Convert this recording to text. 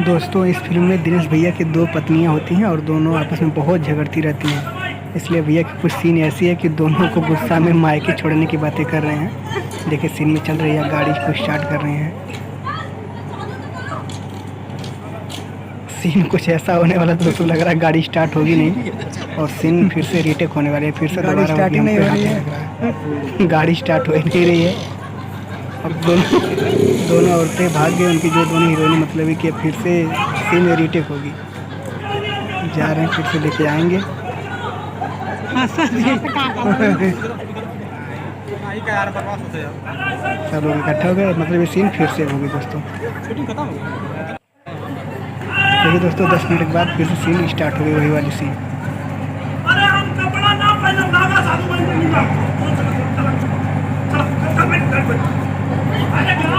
दोस्तों इस फिल्म में दिनेश भैया की दो पत्नियां होती हैं और दोनों आपस में बहुत झगड़ती रहती हैं। इसलिए भैया की कुछ सीन ऐसी है कि दोनों को गुस्सा में मायके छोड़ने की बातें कर रहे हैं। देखिए सीन में चल रही है, गाड़ी को स्टार्ट कर रहे हैं। सीन कुछ ऐसा होने वाला दोस्तों, लग रहा है गाड़ी स्टार्ट होगी नहीं और सीन फिर से रीटेक होने वाले है, फिर से दोबारा स्टार्ट नहीं हो रही है। गाड़ी स्टार्ट हो ही नहीं रही है। अब दोनों औरतें भाग गई, उनकी जो दोनों हीरोइन मतलब है कि फिर से सीन रीटेक होगी। जा रहे हैं, फिर से लेके आएंगे। सब लोग इकट्ठा हो गए, मतलब ये सीन फिर से होगी दोस्तों। देखिए दोस्तों 10 मिनट के बाद फिर से सीन स्टार्ट हो गई, वही वाली सीन।